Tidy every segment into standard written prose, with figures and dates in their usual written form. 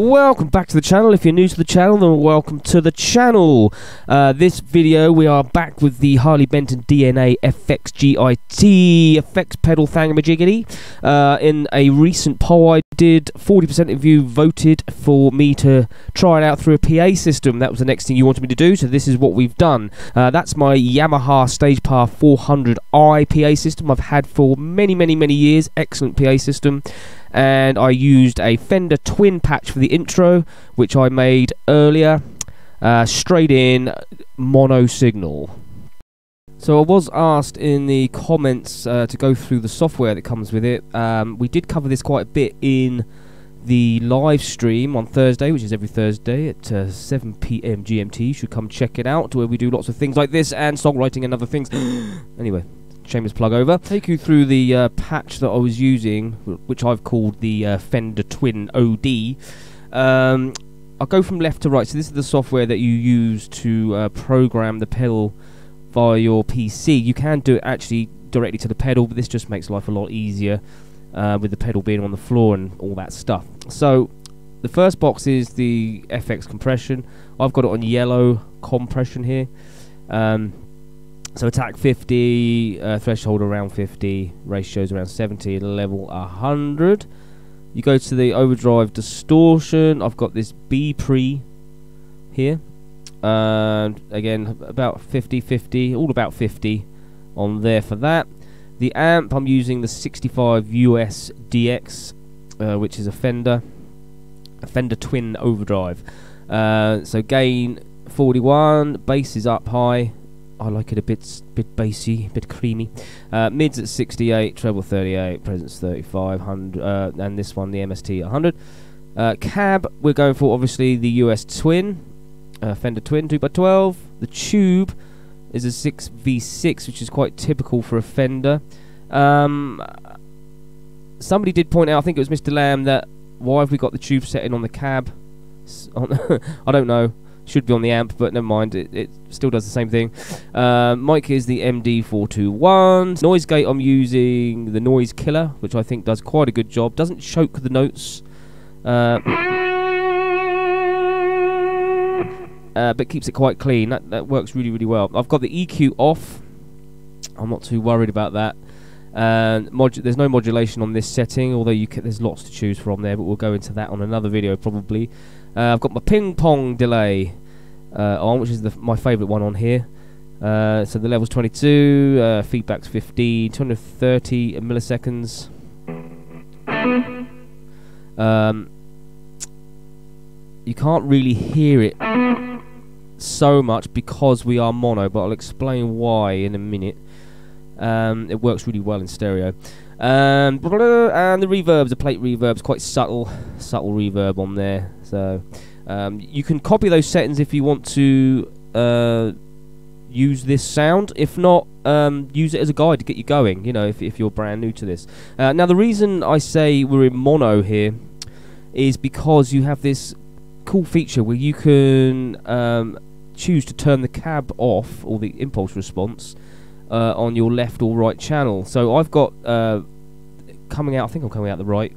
Welcome back to the channel. If you're new to the channel, then welcome to the channel. This video, we are back with the Harley Benton DNA FX GiT effects pedal thingamajiggity. In a recent poll I did, 40% of you voted for me to try it out through a PA system. That was the next thing you wanted me to do, so this is what we've done. That's my Yamaha Stage Power 400i PA system I've had for many years. Excellent PA system. And I used a Fender twin patch for the intro, which I made earlier, straight in mono signal. So I was asked in the comments to go through the software that comes with it. We did cover this quite a bit in the live stream on Thursday, which is every Thursday at 7 PM GMT. You should come check it out, where we do lots of things like this and songwriting and other things. Anyway, shameless plug over. Take you through the patch that I was using, which I've called the Fender Twin OD. I'll go from left to right. So this is the software that you use to program the pedal via your PC. You can do it actually directly to the pedal, but this just makes life a lot easier with the pedal being on the floor and all that stuff. So the first box is the FX compression. I've got it on yellow compression here. So attack 50, threshold around 50, ratios around 70, level 100. You go to the overdrive distortion. I've got this B pre here. Again, about 50, all about 50 on there for that. The amp, I'm using the 65 US DX, which is a Fender twin overdrive. So gain 41, bass is up high. I like it a bit bassy, a bit creamy. Mids at 68, treble 38, presence 35, 100, and this one, the MST 100. Cab, we're going for obviously the US twin, Fender twin 2x12. The tube is a 6V6, which is quite typical for a Fender. Somebody did point out, I think it was Mr. Lamb, that why have we got the tube setting on the cab? I don't know. Should be on the amp, but never mind, it still does the same thing. Mic is the MD421. Noise gate, I'm using the Noise Killer, which I think does quite a good job. Doesn't choke the notes, but keeps it quite clean. That works really well. I've got the EQ off. I'm not too worried about that. There's no modulation on this setting, although there's lots to choose from there, but we'll go into that on another video probably. I've got my ping pong delay on, which is my favourite one on here. So the level's 22, feedback's 15, 230 milliseconds. You can't really hear it so much because we are mono, but I'll explain why in a minute. It works really well in stereo. And the reverbs, the plate reverb's quite subtle reverb on there. So you can copy those settings if you want to use this sound. If not, use it as a guide to get you going, you know, if you're brand new to this. Now the reason I say we're in mono here is because you have this cool feature where you can choose to turn the cab off, or the impulse response, on your left or right channel. So I've got coming out, I think I'm coming out the right,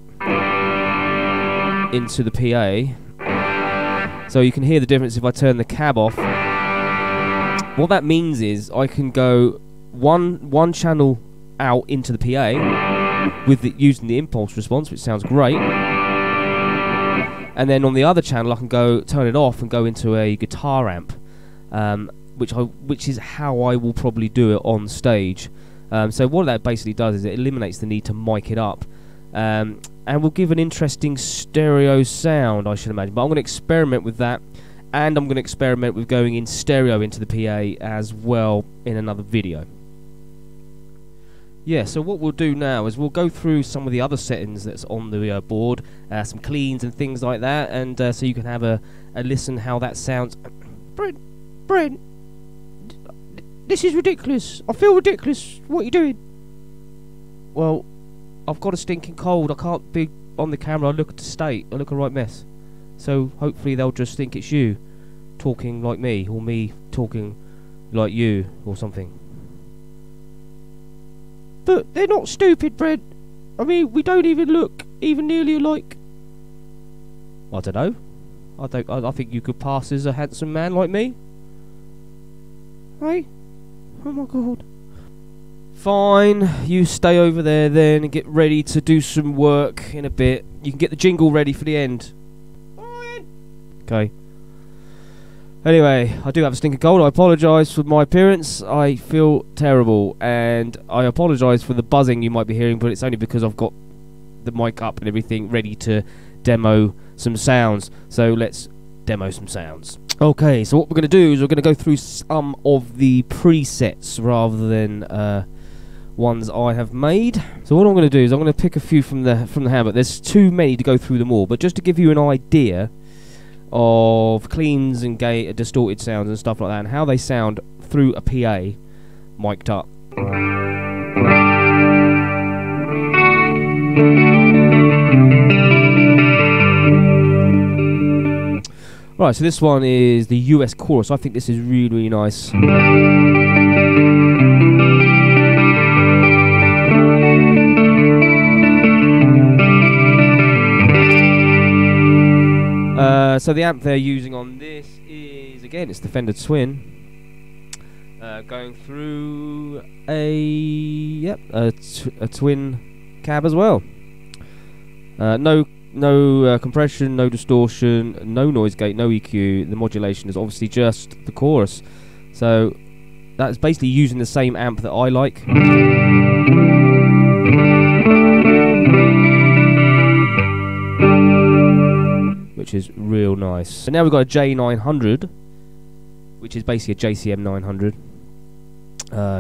into the PA. So you can hear the difference if I turn the cab off. What that means is I can go one channel out into the PA with using the impulse response, which sounds great. And then on the other channel I can go turn it off and go into a guitar amp, which is how I will probably do it on stage. So what that basically does is it eliminates the need to mic it up, and will give an interesting stereo sound, I should imagine. But I'm going to experiment with that, and I'm going to experiment with going in stereo into the PA as well in another video. Yeah, so what we'll do now is we'll go through some of the other settings that's on the board, some cleans and things like that, and so you can have a listen how that sounds. Brent, this is ridiculous. I feel ridiculous. What are you doing? Well, I've got a stinking cold. I can't be on the camera. I look at the state. I look a right mess. So hopefully they'll just think it's you talking like me, or me talking like you, or something. But they're not stupid, Brent. I mean, we don't even look even nearly alike. I don't know. I think you could pass as a handsome man like me. Hey? Oh my god. Fine, you stay over there then and get ready to do some work in a bit. You can get the jingle ready for the end. Okay. Anyway, I do have a stinking cold. I apologise for my appearance. I feel terrible. And I apologise for the buzzing you might be hearing, but it's only because I've got the mic up and everything ready to demo some sounds. So let's demo some sounds. Okay, so what we're going to do is we're going to go through some of the presets rather than ones I have made. So what I'm going to do is I'm going to pick a few from the handbook. There's too many to go through them all, but just to give you an idea of cleans and gate, distorted sounds and stuff like that, and how they sound through a PA mic'd up. Right, so this one is the US chorus. I think this is really, really nice. So the amp they're using on this is, again, it's the Fender Twin, going through a twin cab as well. No compression, no distortion, no noise gate, no EQ. The modulation is obviously just the chorus. So that's basically using the same amp that I like. Which is real nice. So now we've got a J900, which is basically a JCM 900,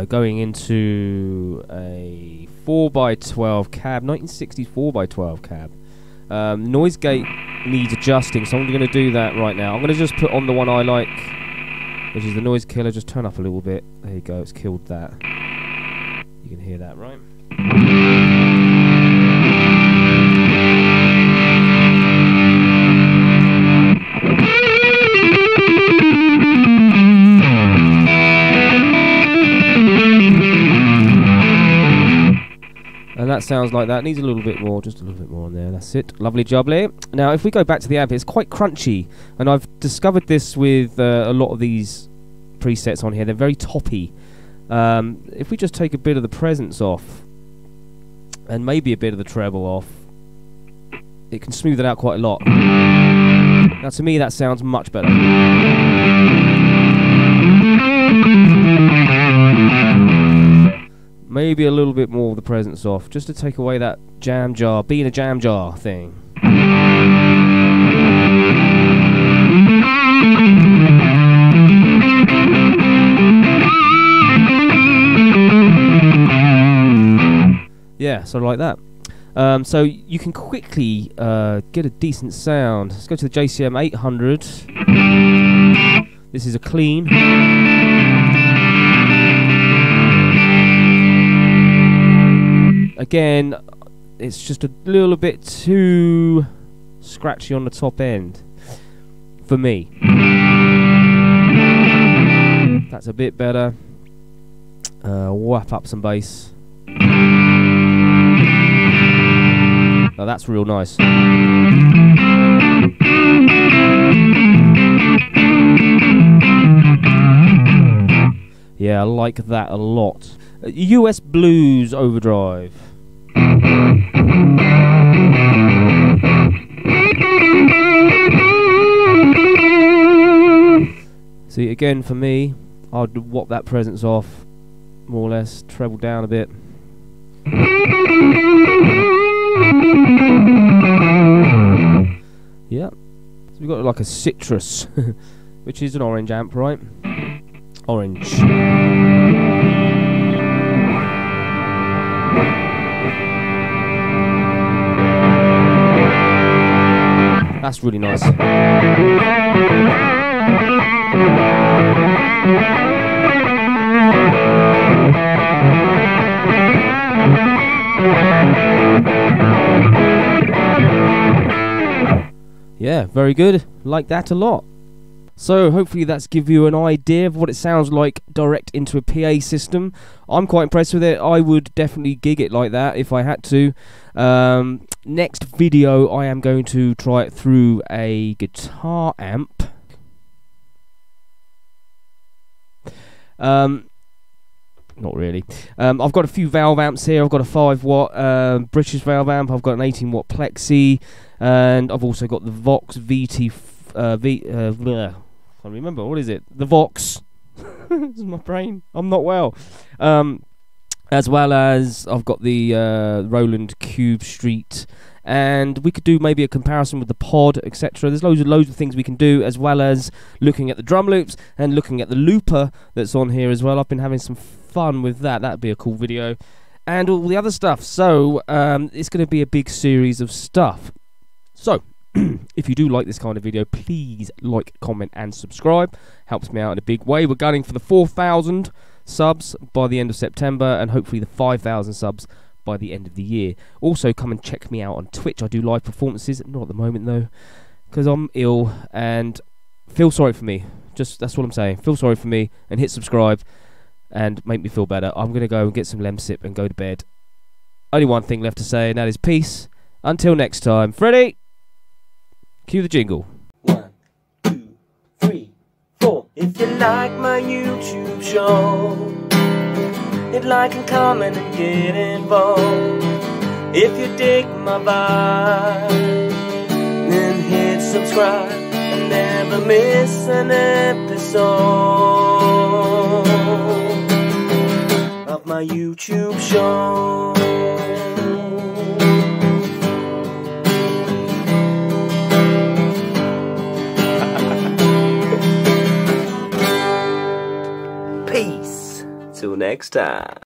going into a 4x12 cab, 1960s 4x12 cab. Noise gate needs adjusting, so I'm going to do that right now. I'm going to just put on the one I like, which is the noise killer. Just turn up a little bit. There you go, it's killed that. You can hear that, right? And that sounds like that. Needs a little bit more, just a little bit more on there. That's it. Lovely jubbly. Now, if we go back to the amp, it's quite crunchy. And I've discovered this with a lot of these presets on here. They're very toppy. If we just take a bit of the presence off, and maybe a bit of the treble off, it can smooth it out quite a lot. Now, to me, that sounds much better. Maybe a little bit more of the presence off, just to take away that jam jar, being a jam jar thing. Yeah, sort of like that. So you can quickly get a decent sound. Let's go to the JCM 800. This is a clean. Again, it's just a little bit too scratchy on the top end for me. That's a bit better. Whap up some bass. Now that's real nice. Yeah, I like that a lot. US Blues Overdrive. See, again, for me, I'd whop that presence off, more or less, treble down a bit. Yeah, so we've got like a citrus, which is an orange amp, right? Orange. That's really nice. Yeah, very good. Like that a lot. So hopefully that's give you an idea of what it sounds like direct into a PA system. I'm quite impressed with it. I would definitely gig it like that if I had to. Next video I am going to try it through a guitar amp. Not really. I've got a few valve amps here. I've got a 5-watt British valve amp. I've got an 18-watt Plexi, and I've also got the Vox VT. I can't remember, what is it? The Vox. This is my brain. I'm not well. As well as I've got the Roland Cube Street, and we could do maybe a comparison with the pod, etc. There's loads of things we can do, as well as looking at the drum loops and looking at the looper that's on here as well. I've been having some fun with that. That'd be a cool video, and all the other stuff. So it's going to be a big series of stuff. So if you do like this kind of video, please like, comment and subscribe. Helps me out in a big way. We're gunning for the 4,000 subs by the end of September, and hopefully the 5,000 subs by the end of the year. Also, come and check me out on Twitch. I do live performances, not at the moment though, because I'm ill, and feel sorry for me. Just, that's what I'm saying. Feel sorry for me and hit subscribe and make me feel better. I'm going to go and get some Lemsip and go to bed. Only one thing left to say, and that is peace. Until next time. Freddie, cue the jingle. 1, 2, 3, 4. If you like my YouTube show, hit like and comment and get involved. If you dig my vibe, then hit subscribe and never miss an episode of my YouTube show. Peace. Till next time.